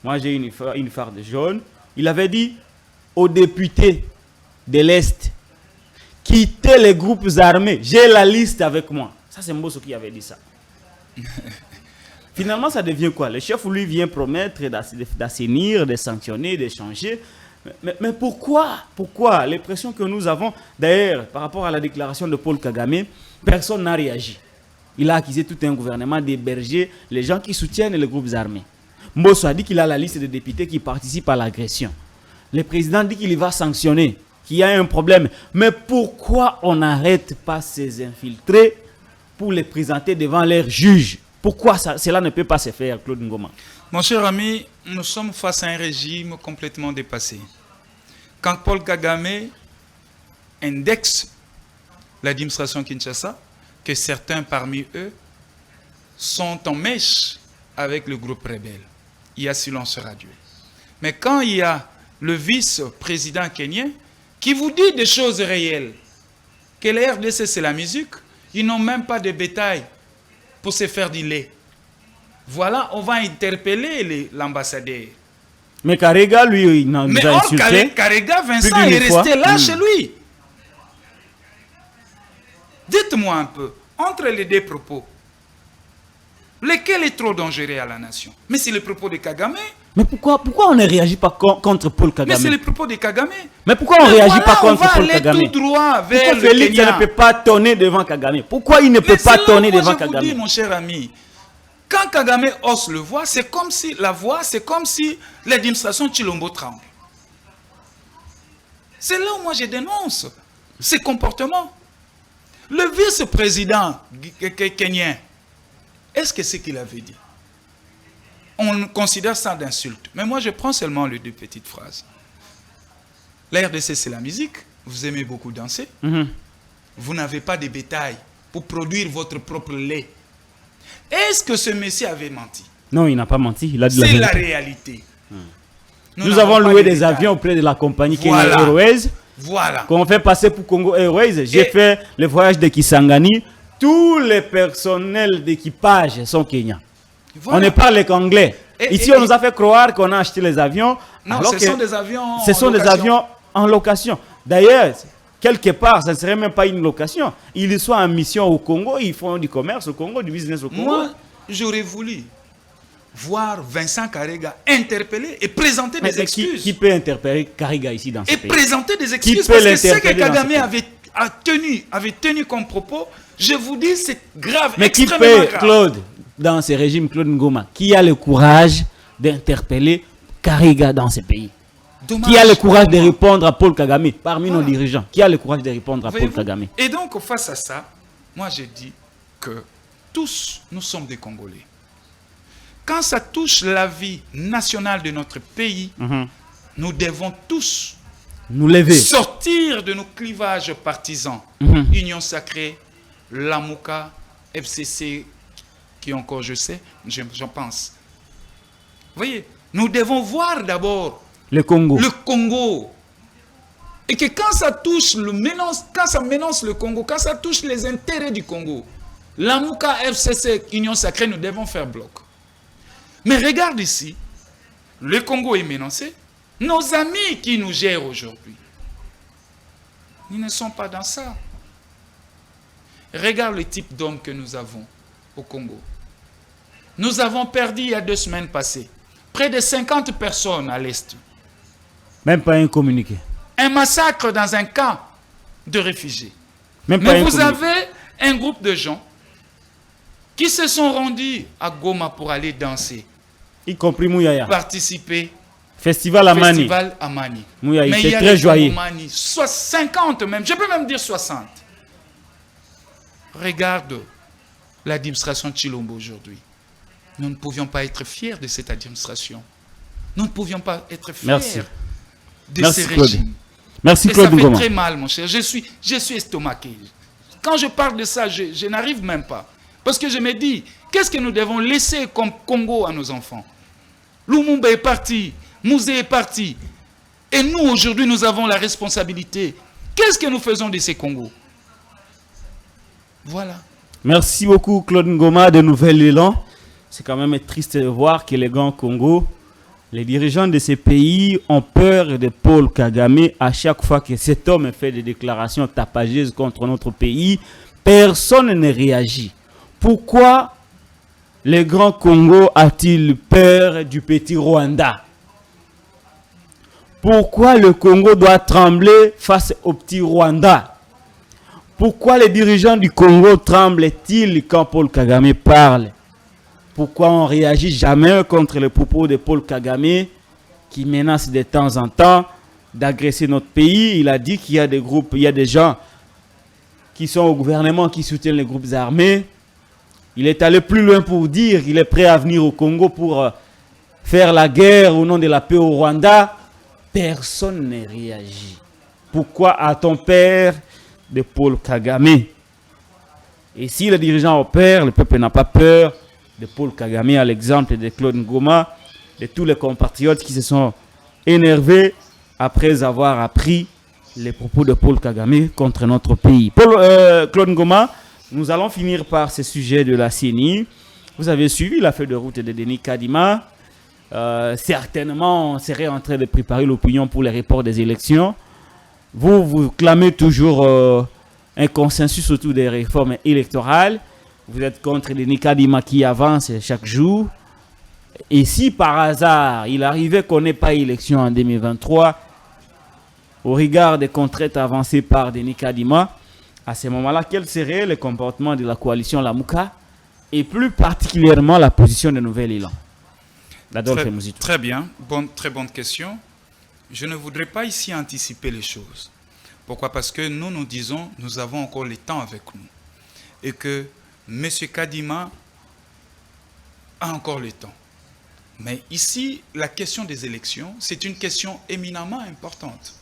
moi j'ai une farde jaune. Il avait dit aux députés de l'Est, quittez les groupes armés, j'ai la liste avec moi. Ça c'est Mbosso qui avait dit ça. Finalement, ça devient quoi? Le chef, lui, vient promettre d'assainir, de sanctionner, de changer. Mais pourquoi les pressions que nous avons, d'ailleurs, par rapport à la déclaration de Paul Kagame, personne n'a réagi. Il a accusé tout un gouvernement d'héberger les gens qui soutiennent les groupes armés. Mbosso a dit qu'il a la liste de députés qui participent à l'agression. Le président dit qu'il va sanctionner, qu'il y a un problème. Mais pourquoi on n'arrête pas ces infiltrés pour les présenter devant leurs juges? Pourquoi cela ne peut pas se faire, Claude Ngoma? Mon cher ami, nous sommes face à un régime complètement dépassé. Quand Paul Kagame indexe l'administration Kinshasa, que certains parmi eux sont en mèche avec le groupe rebelle, il y a silence radio. Mais quand il y a le vice-président kenyan qui vous dit des choses réelles, que la RDC c'est la musique, ils n'ont même pas de bétail pour se faire du lait. Voilà, on va interpeller l'ambassadeur. Mais Karega, lui, il nous a insulté. Karega, Vincent est resté là chez lui. Dites-moi un peu, entre les deux propos, lequel est trop dangereux à la nation? Mais c'est le propos de Kagame. Mais pourquoi on ne réagit pas contre Paul Kagame? Mais c'est le propos de Kagame. Mais pourquoi on ne réagit pas contre Paul Kagame? On va aller tout droit vers pourquoi le Félix ne peut pas tonner devant Kagame? Pourquoi il ne peut pas tonner devant Kagame? Je vous dis, mon cher ami, quand Kagame hausse le voix, c'est comme si l'administration Tshilombo tremble. C'est là où moi je dénonce ces comportements. Le vice-président kenyan, est-ce que c'est ce qu'il avait dit? On considère ça d'insulte. Mais moi, je prends seulement les deux petites phrases. La RDC, c'est la musique. Vous aimez beaucoup danser. Vous n'avez pas de bétail pour produire votre propre lait. Est-ce que ce monsieur avait menti? Non, il n'a pas menti. Il a dit c'est la réalité. Nous avons loué des avions auprès de la compagnie Kenya Airways. Voilà. Qu'on fait passer pour Congo Airways. J'ai fait le voyage de Kisangani. Tous les personnels d'équipage sont kenyans. Voilà. On ne parle qu'anglais. Ici, on nous a fait croire qu'on a acheté les avions. Non, ce sont des avions. Ce sont des avions en location. D'ailleurs, quelque part, ça ne serait même pas une location. Ils sont en mission au Congo, ils font du commerce au Congo, du business au Congo. Moi, j'aurais voulu voir Vincent Karega interpeller et présenter des excuses. Qui peut interpeller Karega ici dans ce pays? Et présenter des excuses parce que ce que Kagame avait tenu comme propos, je vous dis, c'est grave. Mais qui peut, Claude, dans ce régime, Claude Ngoma, qui a le courage d'interpeller Karega dans ce pays? Dommage, qui a le courage de répondre à Paul Kagame parmi nos dirigeants? Qui a le courage de répondre à Paul Kagame? Et donc, face à ça, moi je dis que tous, nous sommes des Congolais. Quand ça touche la vie nationale de notre pays, nous devons tous nous lever, sortir de nos clivages partisans. Union sacrée, Lamuka, FCC, qui encore je sais, j'en pense. Vous voyez, nous devons voir d'abord le Congo. Le Congo. Et que quand ça touche quand ça menace le Congo, quand ça touche les intérêts du Congo, Lamuka, FCC, Union sacrée, nous devons faire bloc. Mais regarde ici, le Congo est menacé. Nos amis qui nous gèrent aujourd'hui, ils ne sont pas dans ça. Regarde le type d'hommes que nous avons au Congo. Nous avons perdu il y a 2 semaines passées près de 50 personnes à l'Est. Même pas un communiqué. Un massacre dans un camp de réfugiés. Même mais vous avez un groupe de gens qui se sont rendus à Goma pour aller danser. Y compris Mouyaya. Participer. Festival Amani. Festival Amani. Mouyaya, mais il était très joyeux. 50 même, je peux même dire 60. regarde l'administration de Tshilombo aujourd'hui. Nous ne pouvions pas être fiers de cette administration. Nous ne pouvions pas être fiers de ces régimes. Merci Claude Ngoma. Ça fait très mal, mon cher. Je suis estomaqué. Quand je parle de ça, je n'arrive même pas. Parce que je me dis, qu'est-ce que nous devons laisser comme Congo à nos enfants? Lumumba est parti, Mouzé est parti. Et nous, aujourd'hui, nous avons la responsabilité. Qu'est-ce que nous faisons de ces Congos? Voilà. Merci beaucoup Claude Ngoma de Nouvel Élan. C'est quand même triste de voir que les grands Congo, les dirigeants de ces pays ont peur de Paul Kagame à chaque fois que cet homme fait des déclarations tapageuses contre notre pays. Personne ne réagit. Pourquoi le grand Congo a-t-il peur du petit Rwanda? Pourquoi le Congo doit trembler face au petit Rwanda? Pourquoi les dirigeants du Congo tremblent-ils quand Paul Kagame parle? Pourquoi on ne réagit jamais contre les propos de Paul Kagame qui menace de temps en temps d'agresser notre pays? Il a dit qu'il y a des groupes, il y a des gens qui sont au gouvernement qui soutiennent les groupes armés. Il est allé plus loin pour dire qu'il est prêt à venir au Congo pour faire la guerre au nom de la paix au Rwanda. Personne ne réagit. Pourquoi a-t-on peur de Paul Kagame? Et si les dirigeants ont peur, le peuple n'a pas peur de Paul Kagame, à l'exemple de Claude Ngoma, de tous les compatriotes qui se sont énervés après avoir appris les propos de Paul Kagame contre notre pays. Claude Ngoma, nous allons finir par ce sujet de la CENI. Vous avez suivi la feuille de route de Denis Kadima. Certainement, on serait en train de préparer l'opinion pour les reports des élections. Vous clamez toujours un consensus autour des réformes électorales. Vous êtes contre Denis Kadima qui avance chaque jour. Et si par hasard, il arrivait qu'on n'ait pas élection en 2023, au regard des contraintes avancées par Denis Kadima, à ce moment-là, quel serait le comportement de la coalition Lamuka et plus particulièrement la position de Nouvel Élan? Très bien, très bonne question. Je ne voudrais pas ici anticiper les choses. Pourquoi? Parce que nous disons, nous avons encore le temps avec nous. Et que M. Kadima a encore le temps. Mais ici, la question des élections, c'est une question éminemment importante.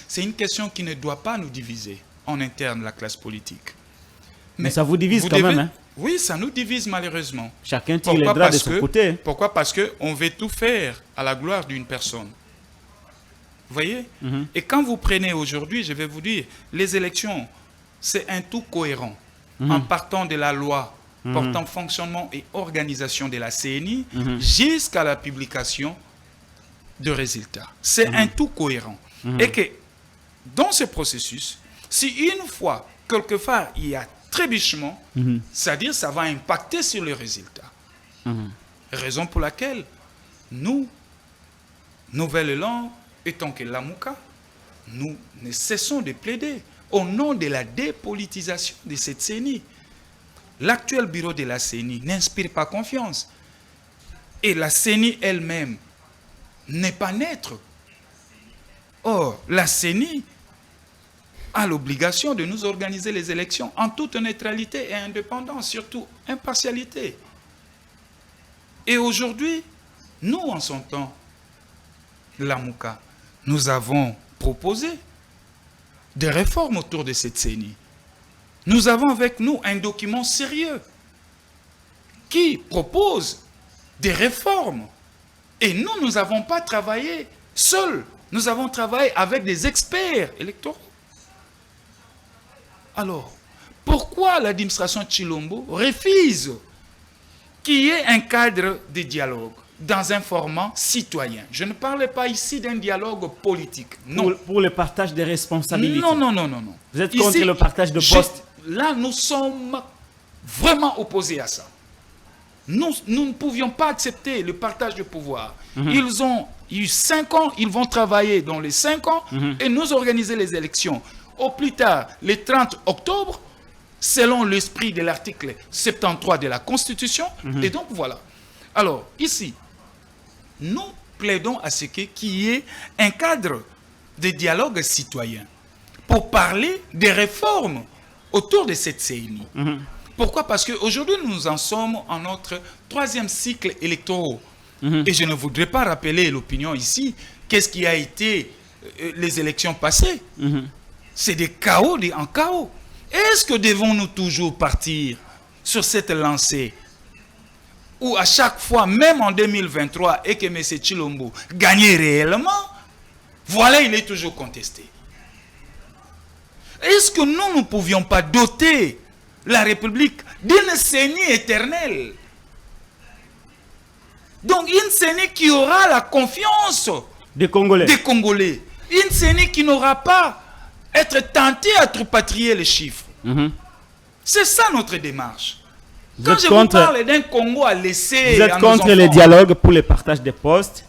C'est une question qui ne doit pas nous diviser en interne, la classe politique. Mais ça vous divise quand même, hein? Oui, ça nous divise malheureusement. Chacun tire les draps de son côté. Pourquoi? Parce qu'on veut tout faire à la gloire d'une personne. Vous voyez? Et quand vous prenez aujourd'hui, je vais vous dire, les élections, c'est un tout cohérent. En partant de la loi portant fonctionnement et organisation de la CENI jusqu'à la publication de résultats. C'est un tout cohérent. Et que dans ce processus, si une fois, quelque part, il y a trébuchement, c'est-à-dire ça va impacter sur les résultats. Raison pour laquelle nous, Nouvel Élan, étant que Lamuka, nous ne cessons de plaider au nom de la dépolitisation de cette CENI. L'actuel bureau de la CENI n'inspire pas confiance. Et la CENI elle-même n'est pas neutre. Or, la CENI a l'obligation de nous organiser les élections en toute neutralité et indépendance, surtout impartialité. Et aujourd'hui, nous, en son temps, Lamuka, nous avons proposé des réformes autour de cette CENI. Nous avons avec nous un document sérieux qui propose des réformes. Et nous n'avons pas travaillé seuls. Nous avons travaillé avec des experts électoraux. Alors, pourquoi l'administration Tshilombo refuse qu'il y ait un cadre de dialogue dans un format citoyen? Je ne parle pas ici d'un dialogue politique. Non. Pour le partage des responsabilités. Non. Vous êtes contre le partage de postes? Là, nous sommes vraiment opposés à ça. Nous ne pouvions pas accepter le partage de pouvoir. Ils ont eu 5 ans, ils vont travailler dans les 5 ans et nous organiser les élections. Au plus tard, le 30 octobre, selon l'esprit de l'article 73 de la Constitution. Et donc, voilà. Alors, ici, nous plaidons à ce qu'il y ait un cadre de dialogue citoyen pour parler des réformes autour de cette CENI. Pourquoi? Parce qu'aujourd'hui, nous en sommes en notre 3e cycle électoral. Et je ne voudrais pas rappeler l'opinion ici. Qu'est-ce qui a été les élections passées? C'est des chaos en chaos. Est-ce que devons-nous toujours partir sur cette lancée où à chaque fois, même en 2023, et que M. Tshilombo gagnait réellement, voilà, il est toujours contesté. Est-ce que nous ne pouvions pas doter la République d'une CENI éternelle? Donc une CENI qui aura la confiance des Congolais. Une CENI qui n'aura pas être tentée à tropatrier les chiffres. C'est ça notre démarche. Quand je vous parle d'un Congo à laisser... Vous êtes contre les dialogues pour le partage des postes.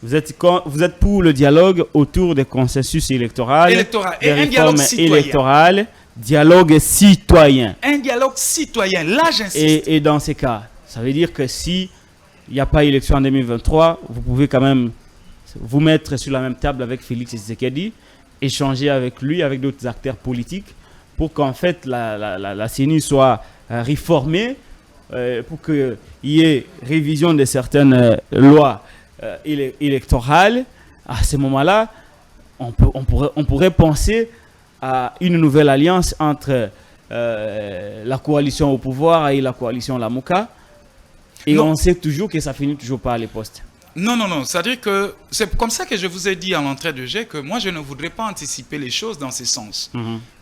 Vous êtes pour le dialogue autour des consensus électoraux, et un dialogue citoyen. Électorales, dialogue citoyen. Un dialogue citoyen, là j'insiste. Et dans ces cas, ça veut dire que si il n'y a pas élection en 2023, vous pouvez quand même vous mettre sur la même table avec Félix Tshisekedi, échanger avec lui, avec d'autres acteurs politiques, pour qu'en fait la CENI soit réformée, pour qu'il y ait révision de certaines lois électorales. À ce moment-là, on pourrait penser à une nouvelle alliance entre la coalition au pouvoir et la coalition Lamuka. Et on sait toujours que ça finit toujours par les postes. Non. C'est-à-dire que c'est comme ça que je vous ai dit à l'entrée de jeu que moi, je ne voudrais pas anticiper les choses dans ce sens.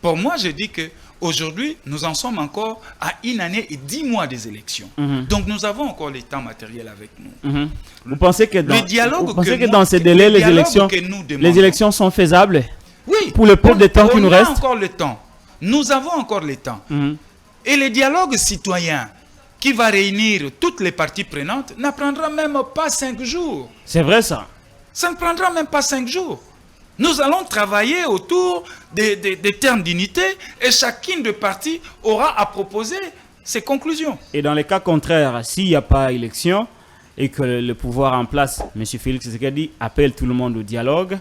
Pour moi, je dis qu'aujourd'hui, nous en sommes encore à 1 année et 10 mois des élections. Donc, nous avons encore les temps matériels avec nous. Vous pensez que dans ces délais, les élections sont faisables? Oui. Pour le peu de temps qui nous reste? On a encore le temps. Nous avons encore le temps. Et le dialogue citoyen qui va réunir toutes les parties prenantes n'apprendra même pas 5 jours. C'est vrai ça? Ça ne prendra même pas 5 jours. Nous allons travailler autour des termes d'unité et chacune des parties aura à proposer ses conclusions. Et dans les cas contraires, s'il n'y a pas élection et que le pouvoir en place, M. Félix Tshisekedi, appelle tout le monde au dialogue,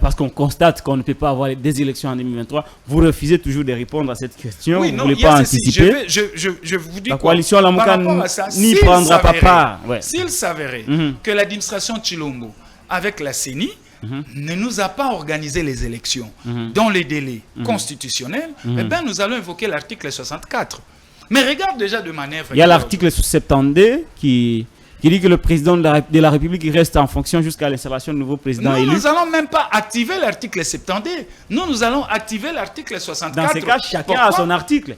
parce qu'on constate qu'on ne peut pas avoir des élections en 2023, vous refusez toujours de répondre à cette question. Oui, vous ne voulez pas anticiper. Je vous dis la coalition Lamuka n'y prendra pas part. S'il s'avérait que l'administration Tshilombo, avec la CENI, ne nous a pas organisé les élections dans les délais constitutionnels, eh bien, nous allons invoquer l'article 64. Mais regarde déjà de manière... Il y a l'article 72 qui dit que le président de la République reste en fonction jusqu'à l'installation du nouveau président élu. Nous n'allons même pas activer l'article 72. Nous allons activer l'article 64. Dans ces cas, chacun a son article.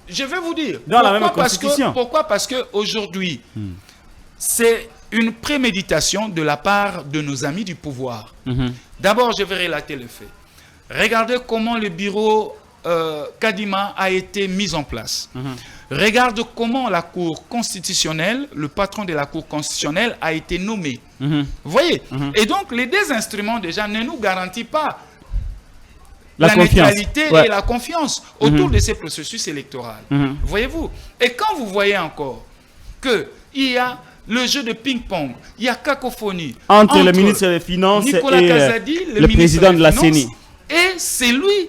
Je vais vous dire. Dans la même constitution. Pourquoi? Parce qu'aujourd'hui, c'est une préméditation de la part de nos amis du pouvoir. D'abord, je vais relater le fait. Regardez comment le bureau Kadima a été mis en place. Regarde comment la Cour constitutionnelle, le patron de la Cour constitutionnelle a été nommé. Vous voyez? Et donc, les deux instruments déjà ne nous garantissent pas la neutralité et la confiance autour de ces processus électoraux. Voyez-vous? Et quand vous voyez encore qu'il y a le jeu de ping-pong, il y a cacophonie entre le ministre des Finances Nicolas et Kazadi, le président de la CENI. Et c'est lui,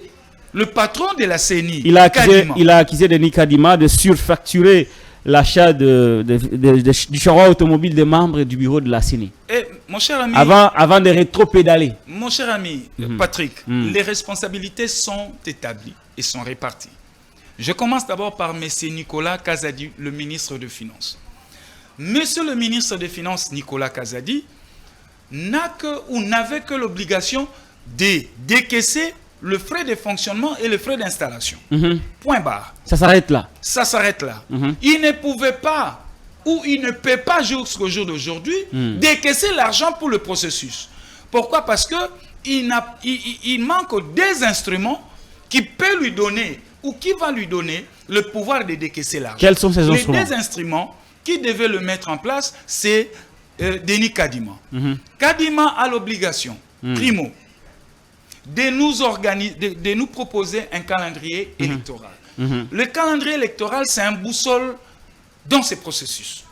le patron de la CENI. Il a accusé Denis Kadima de surfacturer l'achat du charroi automobile des membres du bureau de la CENI. Et, mon cher ami, avant de rétro-pédaler. Mon cher ami Patrick, les responsabilités sont établies et sont réparties. Je commence d'abord par M. Nicolas Kazadi, le ministre des Finances. Monsieur le ministre des Finances, Nicolas Kazadi, n'avait que l'obligation de décaisser le frais de fonctionnement et le frais d'installation. Point barre. Ça s'arrête là. Ça s'arrête là. Il ne pouvait pas, ou il ne peut pas jusqu'au jour d'aujourd'hui, décaisser l'argent pour le processus. Pourquoi? Parce qu'il manque des instruments qui peuvent lui donner, ou qui va lui donner, le pouvoir de décaisser l'argent. Quels sont ces instruments? Les deux instruments qui devaient le mettre en place, c'est Denis Kadima. Kadima a l'obligation, primo, de nous proposer un calendrier électoral. Le calendrier électoral, c'est un boussole dans ces processus.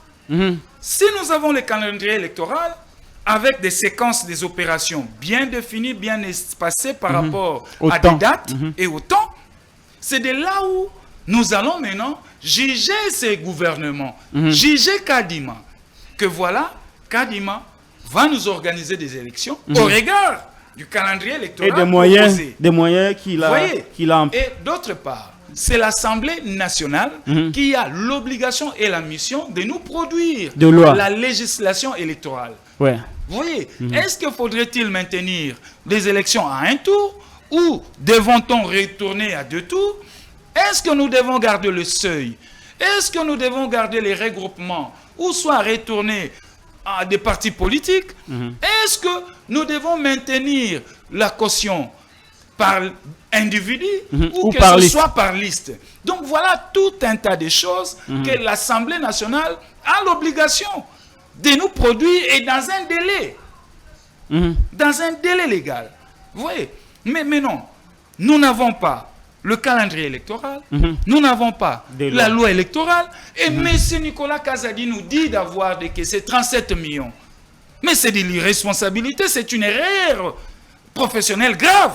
Si nous avons le calendrier électoral, avec des séquences des opérations bien définies, bien espacées par rapport à des dates et au temps, c'est de là où nous allons maintenant juger ces gouvernements, juger Kadima, que voilà, Kadima va nous organiser des élections au regard du calendrier électoral et des moyens qu'il a. Et d'autre part, c'est l'Assemblée nationale qui a l'obligation et la mission de nous produire la législation électorale. Ouais. Vous voyez, est-ce que faudrait-il maintenir des élections à un tour ou devons-on retourner à 2 tours? Est-ce que nous devons garder le seuil? Est-ce que nous devons garder les regroupements ou soit retourner à des partis politiques? Est-ce que nous devons maintenir la caution par individu ou que ce soit par liste? Donc voilà tout un tas de choses que l'Assemblée nationale a l'obligation de nous produire et dans un délai. Dans un délai légal. Vous voyez? Mais non, nous n'avons pas le calendrier électoral, nous n'avons pas la loi électorale, et M. Nicolas Kazadi nous dit d'avoir décaissé 37 millions. Mais c'est de l'irresponsabilité, c'est une erreur professionnelle grave.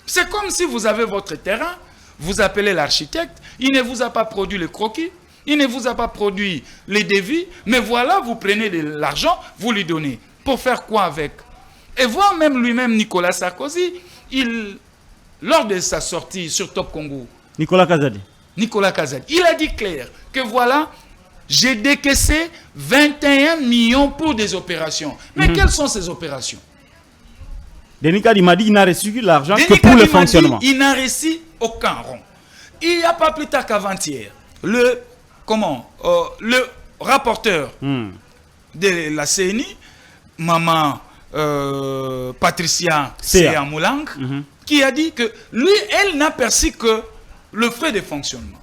C'est comme si vous avez votre terrain, vous appelez l'architecte, il ne vous a pas produit le croquis, il ne vous a pas produit les devis, mais voilà, vous prenez de l'argent, vous lui donnez. Pour faire quoi avec? Et voir même lui-même, Nicolas Sarkozy, lors de sa sortie sur Top Congo, Nicolas Kazadi, il a dit clair que voilà, j'ai décaissé 21 millions pour des opérations. Mais quelles sont ces opérations? Denis Kadima dit qu'il n'a reçu l'argent que pour le fonctionnement. Il n'a reçu aucun rond. Il n'y a pas plus tard qu'avant-hier, le rapporteur de la CNI, Maman Patricia Sea Moulang, qui a dit que lui, elle n'a perçu que le frais de fonctionnement.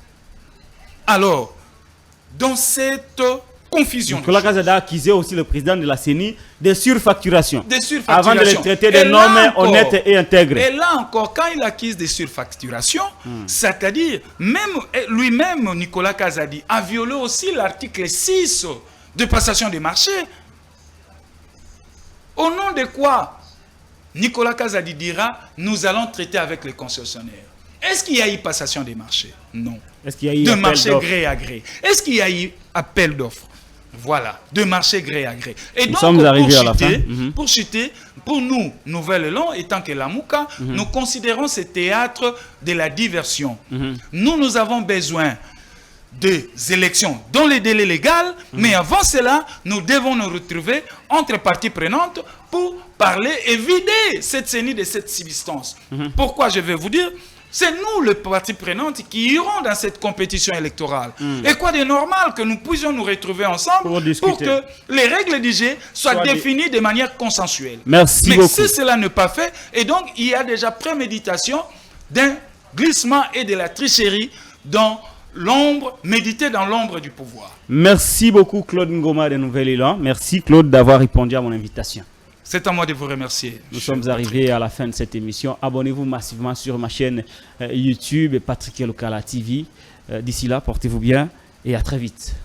Alors, dans cette confusion, Nicolas Kazadi a accusé aussi le président de la CENI de surfacturation. Avant de les traiter des normes honnêtes et intègres. Et là encore, quand il accuse des surfacturations, c'est-à-dire, même lui-même, Nicolas Kazadi, a violé aussi l'article 6 de passation des marchés. Au nom de quoi Nicolas Kazadi dira, nous allons traiter avec les concessionnaires. Est-ce qu'il y a eu passation des marchés? Non. Est-ce qu'il y a eu de marché gré à gré? Est-ce qu'il y a eu appel d'offres? Voilà, de marché gré à gré. Et nous donc, sommes arrivés à la fin. Pour chuter, pour nous, Nouvelle-Élan, étant que la Mouka, nous considérons ce théâtre de la diversion. Nous avons besoin des élections dans les délais légaux, mais avant cela, nous devons nous retrouver entre parties prenantes pour parler et vider cette CENI de cette substance. Pourquoi je vais vous dire? C'est nous, les parties prenantes, qui irons dans cette compétition électorale. Et quoi de normal que nous puissions nous retrouver ensemble pour que les règles du jeu soient définies de manière consensuelle. Merci Mais beaucoup. si cela n'est pas fait, et donc il y a déjà préméditation d'un glissement et de la tricherie dans l'ombre, méditer dans l'ombre du pouvoir. Merci beaucoup Claude Ngoma de Nouvelle-Élan. Merci Claude d'avoir répondu à mon invitation. C'est à moi de vous remercier. Nous sommes arrivés à la fin de cette émission. Abonnez-vous massivement sur ma chaîne YouTube Patrick Lokala TV. D'ici là, portez-vous bien et à très vite.